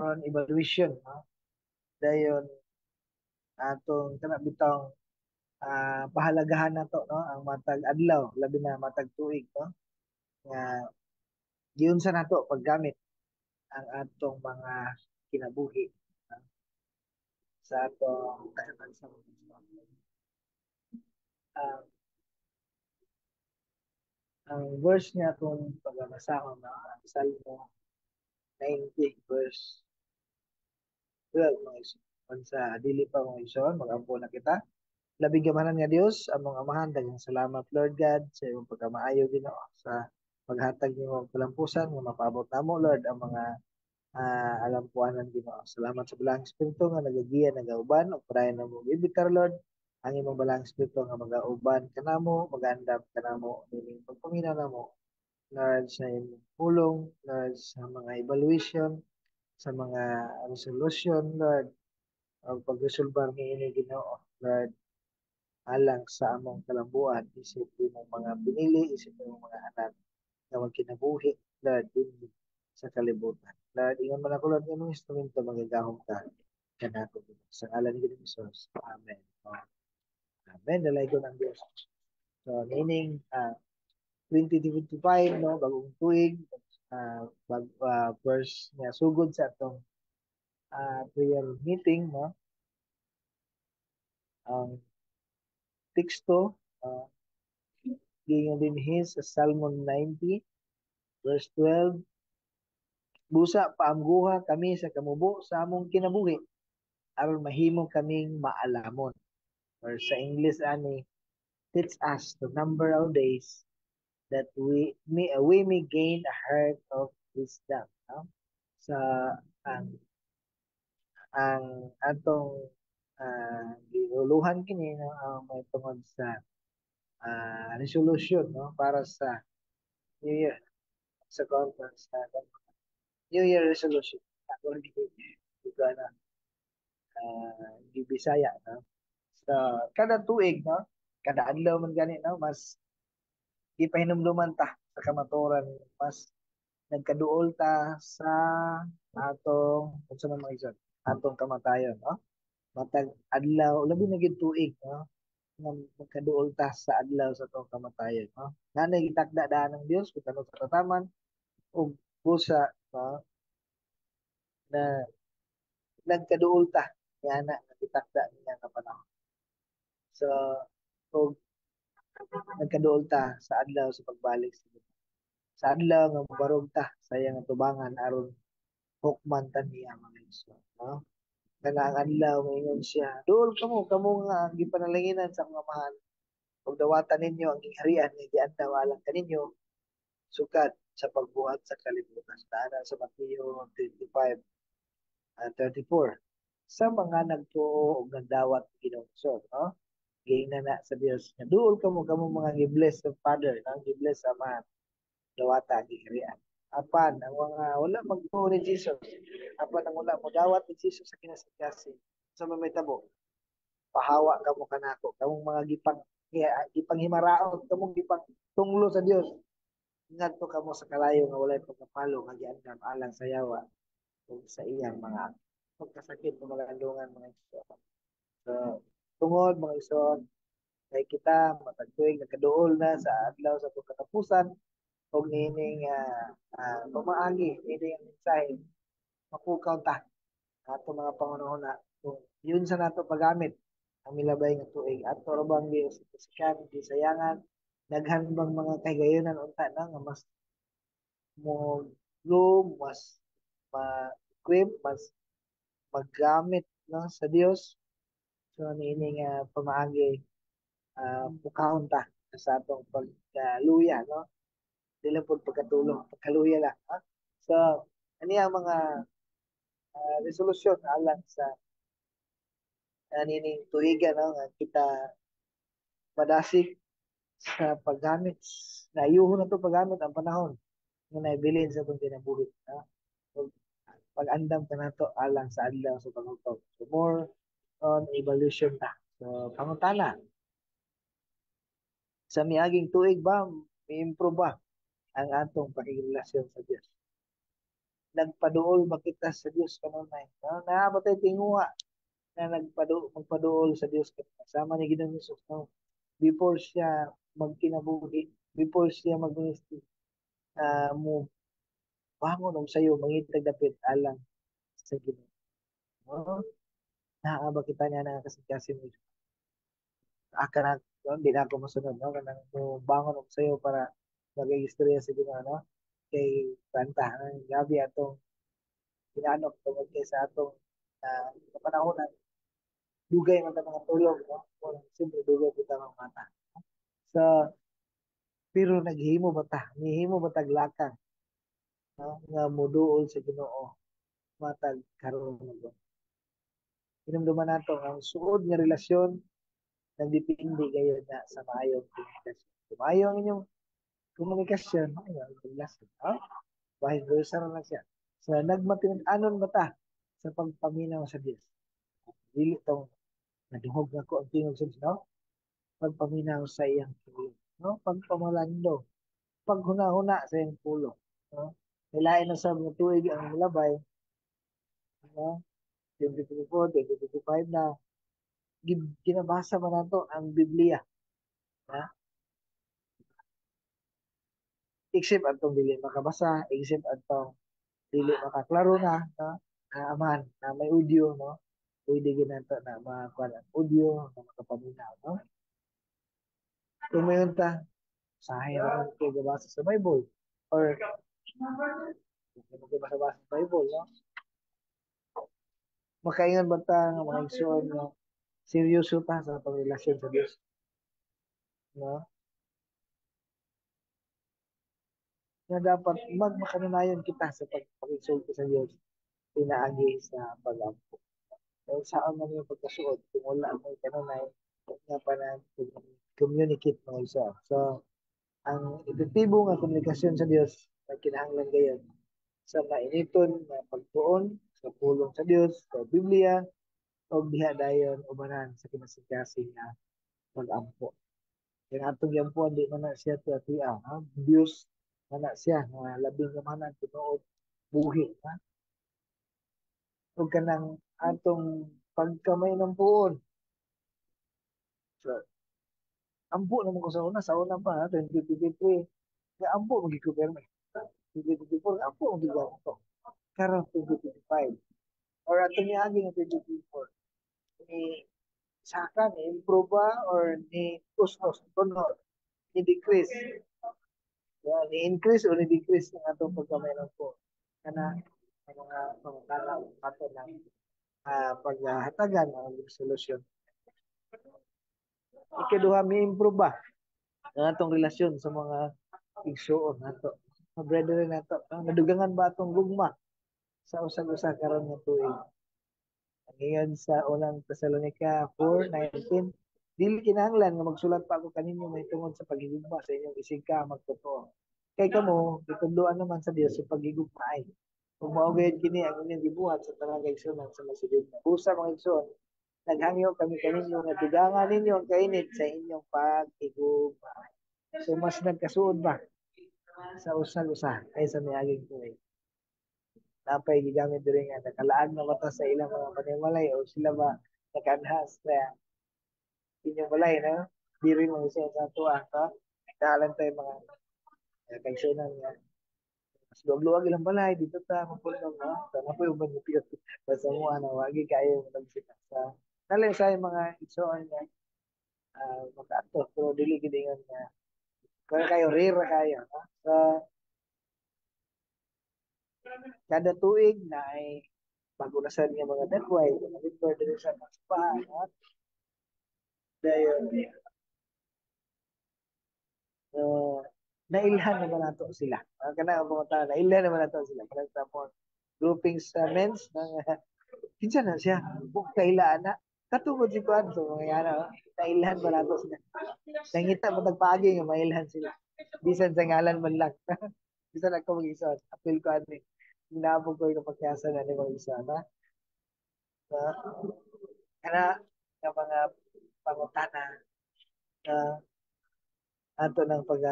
on evaluation, no? Dayon atong kana bitong pahalagahan nato, no, ang matag adlaw labi na matag tuig, no, nga giun sa nato paggamit ang atong mga kinabuhi, no? Sa atong kahimtang sa uh, ang verse niya kung pagbabasahon, no, ang Salmo 90 verse 12, mga iso. Kung sa dili pa mga ison, mag-ampo na kita. Labing gamanan nga Dios, among amahan, daghang salamat Lord God sa imong pagkamaayo Ginoo sa paghatag nimo og kalampusan nga mapaabot namo Lord ang mga alampuanan Ginoo. Salamat sa balang espiritu nga nagagiya nagauban ug padayon namo ibitar Lord ang imong balang espiritu nga magauban kanamo, magandam kanamo nining pagpaminaw namo Lord sa imong pulong, Lord sa mga evaluation, sa mga resolution Lord, ang pagresolbar niini Ginoo Lord alang sa among kalambuan, isip mong mga pinili, isip mong mga anak na magkinabuhi, Lord, din sa kalibutan. Lord, ingon man ako, Lord, imong instrumento, magagahong ka, kanako. Sa ngalan ni Jesus. Amen. Oh, amen. Dalay ko ng Diyos. So, meaning, 2025, no, bagong tuig, verse niya, sugod sa itong prayer meeting, no, ang teksto, ganyan din his sa Psalm 90, verse 12, busa paamguha kami sa kamubo sa among kinabuhi aron mahimo kaming maalamon. Or sa English ani, teach us to number our days that we may gain a heart of wisdom. No? Sa ang atong giluluhan kini, no, may tungod sa resolution, no, para sa New Year, sa conference na New Year resolution. Ako lagi ko na Bisaya, no? So, kada tuig, no? Kada adlaw man gani, no? Mas gipahinumduman ta sa kamaturan, mas nagkaduol ta sa atong unsa man mga isod, atong kamatayon, no? Matag adlaw labi na gid tuig, no? Nga magkaduol ta sa adlaw sa atong kamatayon, no? Nanay gitakda daan ng Dios kung sa kataman ug busa, no? Na nagkaduol ta yana nga gitakda niya nga panahon. So, ug nagkaduol ta sa adlaw sa pagbalik sa Ginoo. Sa adlaw nga barog ta sa iyang tubangan aron hukman ta niya mga Islam, no? Kana ang adlaw ngayon siya, duol kamo nga gipanalanginan sa mga mahal. Ug dawatan ninyo ang gingharian nga giadlaw alang kaninyo sukat sa pagbuhat sa kalibutan. Taana sa Mateo 25 and 34. Sa mga nagtuo ug nagdawat Ginoo, no? Giingnan na sa Dios nga duol kamo mga gibless sa Father, no? Gibless sa Ama, dawata giharian. Apan ang mga wala magtuo ni Jesus, apan ang wala mo dawat ni Jesus sa kinasagasi sa may tabo, pahawa kamo kanako, kamong mga gipanghimaraot, kamong gipang tunglo sa Dios. Ngadto kamo sa kalayo nga walay pagkapalo nga giandam alang sa yawa ug sa iyang mga pagkasakit ng mga andungan mga iso. So, tungod mga ison, kay kita matagtuig nagkaduol na sa adlaw sa pagkatapusan og nining pamaagi ini ang mensahe mapukaw ta ato mga pangunahon na kung yun sa nato paggamit ang milabay nga tuig ato ra bang di sayangan daghan bang mga kahigayonan unta na nga mas mo gloom mas ma-equip mas maggamit, no, sa Dios. So niini nga pamaagi pukahon ta sa atong pagkaluya, no, dili pud pagkatulong pagkaluya lang, ha? So ani ang mga resolusyon alang sa nining tuiga, no, nga kita madasig sa paggamit nayuhon na to paggamit ang panahon nga nabilin sa itong kinabuhi, no? So, pag-andam ka na to alang sa adlaw sa paghukom. So more on evolution ta. So pangutana, sa miaging tuig ba, may improve ba ang atong pakirelasyon sa Dios? nagpaduol ba kita sa Dios kanunay, no? Naabot tayo tinguha na magpaduol sa Dios kasama ni Ginoong Hesus, no? Before siya magkinabuhi, before siya mag-ministry, mo bangon og sayo mangitag dapit alang sa Ginoo, no? Naaba kita niya nakakasikasin mo aka na hindi na ako masunod, no? Kanang mo bangon og sayo para mag-istorya sa Ginoo, no? Kay kanta ang gabi atong inaanok tungod kay sa atong kapanahonan dugay man ta mga tulog, no? Kung siyempre dugay kita mga mata. So, pero naghimo ba ta? Nihimo ba tag lakang, no? Nga moduol sa Ginoo matag karon mo. Hinumduman nato ang suod nga relasyon nagdepende gayud na sa maayong komunikasyon. Kung maayo ang inyong komunikasyon, maayo ang relasyon. No? Vice versa na siya. So, nagmatinud-anon ba ta sa pagpaminaw sa Diyos? Dili tong nadungog na ko ang tingog sa Diyos, no? Pagpaminaw sa iyang pulo, no? Pagpamalando, paghuna-huna sa iyang pulo, no? Nilain na sa mga tuig ang labay, no? 2024, 2025 na ginabasa man nato ang Biblia, na except atong dili makabasa, except atong dili makaklaro na, no? Aman na may audio, no? Pwede ginato na makakuha ang audio na makapaminaw, no? Kung mayroon ta, sahay naman kayo gabasa sa Bible or kung basa-basa sa Bible, no? Makaingan ba ta nga mga igsoon nga seryoso ta sa pagrelasyon sa Dios, no? Nga dapat magmakanayon kita sa pagpakigsoon sa Dios pinaagi sa pag-ampo. So, saan man yung pagkasuod, kung wala mo kanunay, nga pa na communicate mo isa. So, ang epektibo nga komunikasyon sa Dios ay kinahanglan gayon sa mainiton na pagtuon sa pulong sa Dios, sa Biblia, o diha dayon ubanan sa kinasigasing nga pag-ampo. Kaya atong yampuan di man na siya tiya ha? Dios man na siya nga labing kamanan tinuod buhi ha? O kanang atong pagkamay ng puon. So, ampo naman ko sa una pa ha, 2023. Nga ampo magiging 2024, ampo magiging to. Karon 2025. Or ato niagi ng 2024. Ni saka ni improve ba or ni kustos tunod ni decrease. Yeah, ni increase o ni decrease ng atong pagkamay ng po. Kana ang mga pangutana ato ng paghatagan ng solusyon. Ikaduha, may improve ba ang atong relasyon sa mga igsuon nato, mga brethren nato, nadugangan ba atong gugma sa usag-usa karon nga tuig. Ngayon sa unang Thessalonica 4:19, dili kinahanglan nga magsulat pa ako kaninyo may tungod sa paghigugma sa inyong isig ka magtotoo. Kay kamo gitudloan naman sa Dios sa paghigugma ay. Kung maugayad kini ang inyong gibuhat sa tanang kaigsunan sa masulid na. Usa mga igsoon, naghangyo kami kaninyo nga dugangan ninyo ang kainit sa inyong paghigugma. So mas nagkasuod ba sa usag-usa kaysa miaging tuig. Napay gigamit diri nga nakalaag na mata sa ilang mga panimalay o sila ba nakanhas sa inyong balay, no? Diri mo isa sa tuwa ka. Kaalan tayo mga kaigsunan nga mas luwag-luwag ilang balay dito ta mapulong, no? Tama po yung manipiyot sa mo ano wagi kayo magsita sa nalay sa mga igsoon nga makato pero dili gid ingon nga kaya kayo rare kayo, no? So kada tuig na ay pag-ulasan nga mga network, mga Victor dito sa Maspa, at dayon, uh, nailhan naman nato sila. Kana ang mga tao, nailhan naman nato sila. Kaya tapos, groupings sa men's, kinsa na siya, kung kailaan na, katungod si Kuan, so mga yan, nailhan ba nato sila. Nangita mo tagpaagi nga mailhan sila. Bisan sa ngalan man lang. Bisan ako mag-isa, apil ko ani. Hinabog ko yung pagkasa na ni mag-isa, na? Kana, ng mga pangutana, na ato ng pag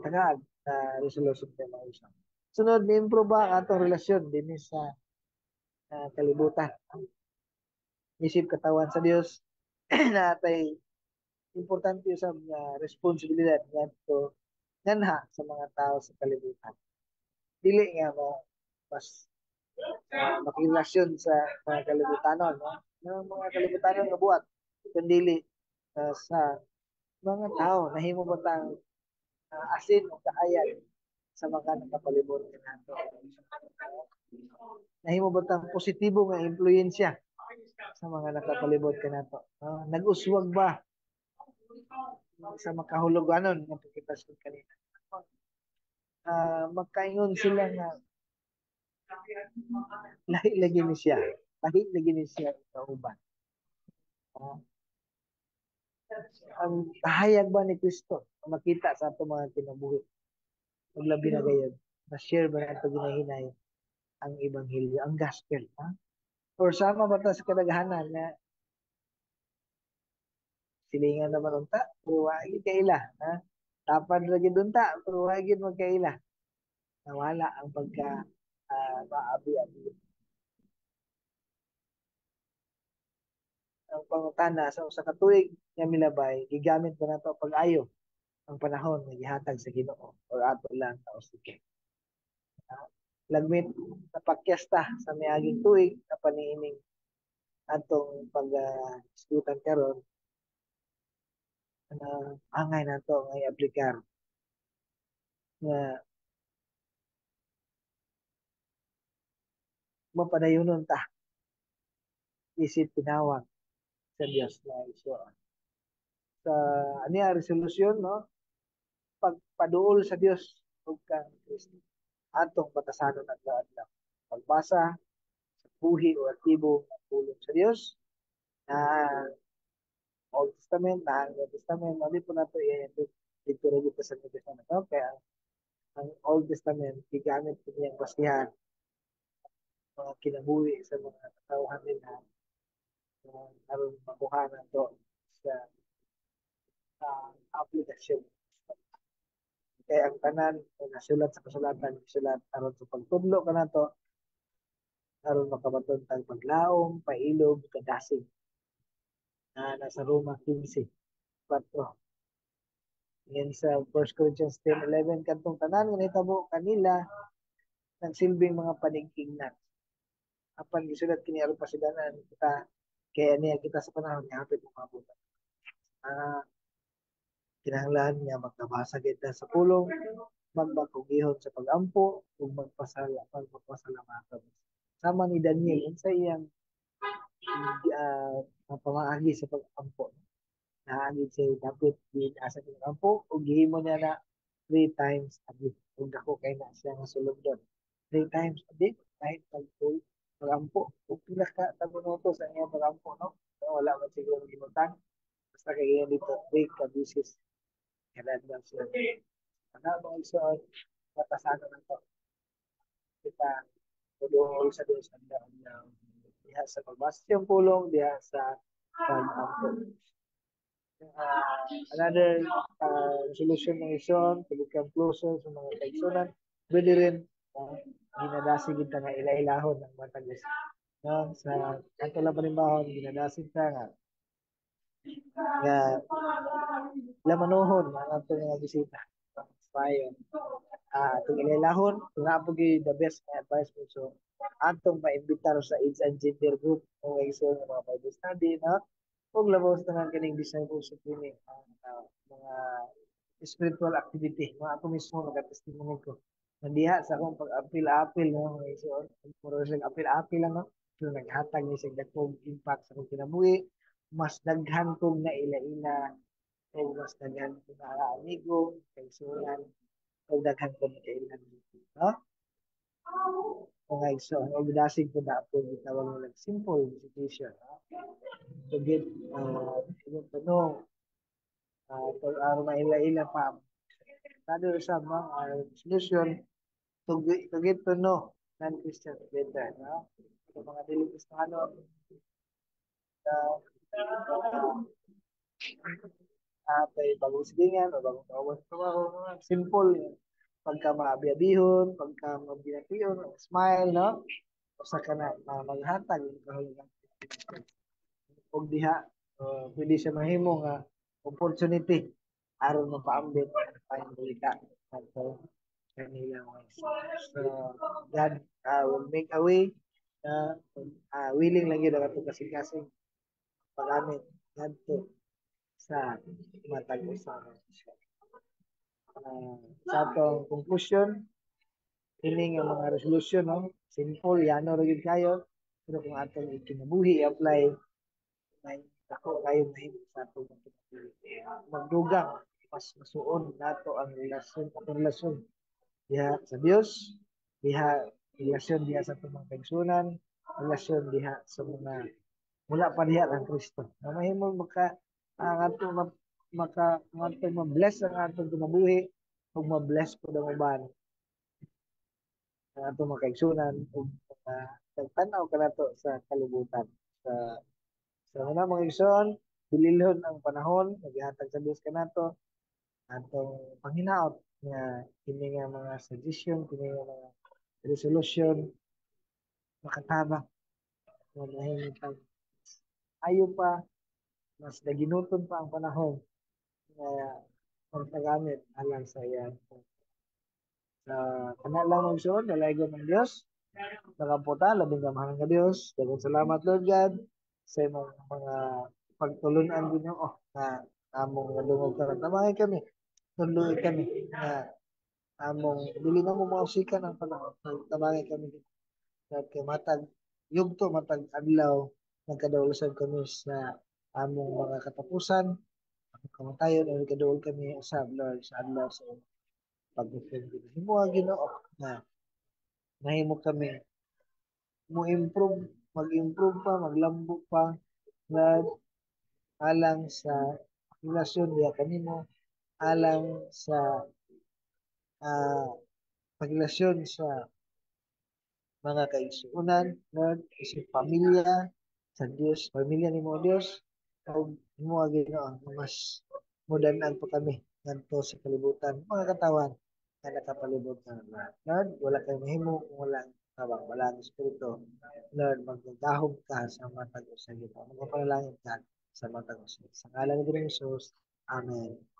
tagaag na resolution ng mga isa. Sunod ni improve ba atong relasyon din sa kalibutan. Isip katawan sa Dios natay importante sa mga responsibilidad ngadto nganha sa mga tao sa kalibutan. Dili nga mo mas makirelasyon sa mga kalibutanon, no? Ng mga kalibutanon nga buhat kundi sa mga tao nahimo ba tang asin o kaayan sa mga nakapalibot nato. Nahimo ba tang positibo nga impluwensya sa mga nakapalibot kanato. Nag-uswag ba sa makahuluganon nga pagkitas ko kanina. Magkaingon sila nga lahi lagi ni siya. Lahi lagi ni siya kauban. Uh, ang kahayag ba ni Kristo makita sa ato mga kinabuhi paglabi na gayud na-share ba nato ginahinay ang ebanghelyo ang gospel or sama ba ta sa kadaghanan na silingan naman unta pero wagi kaila tapad lagi dunta pero wagi magkaila nawala ang pagka maabi-abi ang pangutana sa usa ka tuig nga milabay gigamit ba nato pag-ayo ang panahon nga gihatag sa Ginoo or ato lang ta usike lagmit sa pakyasta sa miaging tuig na paniining atong pag-diskutan karon na angay nato nga i-aplikar nga mapadayonon ta isip tinawag sa Dios na iso sa aniya resolusyon no pagpaduol sa Dios ug kang Kristo atong batasanon adlaw-adlaw pagbasa sa buhi o aktibo ng pulong sa Dios na Old Testament na ang New Testament mali po nato dito rin dito sa New Testament no? Kaya ang Old Testament gigamit ko niyang basihan mga kinabuhi sa mga katawhan nila aron makuhanan to sa aplikasyon. Kaya ang tanan nasulat sa kasulatan, sulat aron sa pagtudlo ka na to, aron makabaton tag paglaom, pailog, kadasig na nasa Roma 15:4. Yan sa 1 Corinthians 10:11 kantong tanan nga nahitabo kanila nagsilbing mga paningkingnan. Apan gisulat kini aron pasidanan kita kaya niya kita sa panahon nga hapit mo mabutan. Ah, kinahanglan nga magkabasa kita sa pulong, magbakugihon sa pag-ampo, ug magpasalamatan. Sama ni Daniel, sa iyang pamaagi sa pag-ampo. Naagid siya dapat asa ng ampo, ug gihimo niya na 3 times a day. Ug dako kay na siya nga sulod doon. 3 times a day, kahit pag-ampo. Ug pila ka tagunoto sa iyang pag-ampo, no? So, wala man siguro gimutan. Basta kay dito, 3 ka-bisis. Kailan lang siya. Mga igsoon, matasano na to. Kita, tuloy sa Diyos ang daan ng diha sa pagbasa yung pulong, diha sa pag-ampo. Another resolution ng ison, to become closer sa mga kaigsunan, pwede rin ginadasig kita nga ila-ilahon ng matag no? Sa kanto lang panimahon, ginadasig ka nga lamanuhon ang ato nga bisita. Payon. Itong ilahon, kung nga po the best na advice mo. So, atong maimbitar sa AIDS and gender group o iso ng mga Bible study, no? Kung labos na nga kining discipleship training, mga spiritual activity, mga ako mismo nag-testimony ko. Nandiha sa akong pag-apil-apil, no? So, puro siya apil-apil lang, no? So, naghatag ni siya dakong impact sa akong kinabuhi. Mas daghan kong na ila-ila o mas daghan kong na amigo, kaisulan, o daghan kong na kailan. No? Mga igsoon, o gidasig ko na po gitawag mo like simple situation. No? To get, yung tanong, kung maila-ila pa, tado sa mga solution, to get to know non-Christian better. No? So, mga dili Kristiyano, may bagong silingan o bagong kawan. Simple. pagka maabiyabihon, pagka mabiyation, smile, no? Usa ka na maghatag kahulugan og diha pwede siya mahimo nga opportunity aron mapaambit ang pangulika adto kanila mga so God will make a way na willing lang yun ang atong kasing-kasing pag-amit ngadto sa matag usaha sa atong conclusion ini nga mga resolution no simple yano ra gyud kayo pero kung atong ikinabuhi i-apply may ako kayo mahimo sa atong magdugang mas masuon nato ang relasyon diha sa Dios diha relasyon diha sa atong mga kaigsunan relasyon diha sa mga mula pa diha kang Kristo na mahimo maka ang atong ang atong ma-bless ang atong kinabuhi ug ma-bless po ang uban ang atong mga kaigsunan ug nagtanaw ka nato sa kalibutan sa una mga igsoon bililhon ang panahon naghatag sa Dios kanato atong panghinaot nga kini nga mga suggestion kini nga mga resolution makatabang nga mahimutang ayo pa mas naginuton pa ang panahon nga pagpagamit alang sa iya sa kana lang mo igsoon nalaygon ng Dios nakaputa labing gamhanan nga Dios daghang salamat Lord God sa imong mga pagtulon-an Ginoo nga among nadungog karon tamay kami tuluy kami nga among dili na mo mausikan ang panahon tamay kami at kay matag yugto matag adlaw nagkadaulusan kami sa among mga katapusan kamatayon o nagkadaul kami usab Lord sa adlaw sa pag-defend himo ang Ginoo na nahimo kami mo improve mag-improve pa maglambo pa na alang sa relasyon niya kanimo alang sa uh, pagrelasyon sa mga kaigsuonan Lord sa pamilya sa Dios pamilya nimo Dios ug mo Ginoo mas mudan-an pa kami ngadto sa kalibutan mga katawan nga nakapalibot sa Lord wala kay mahimo kung wala ang tabang wala ang espiritu Lord magdahog ka sa matag usa Ginoo magpanalangin ka sa matag usa sa ngalan ni Jesus amen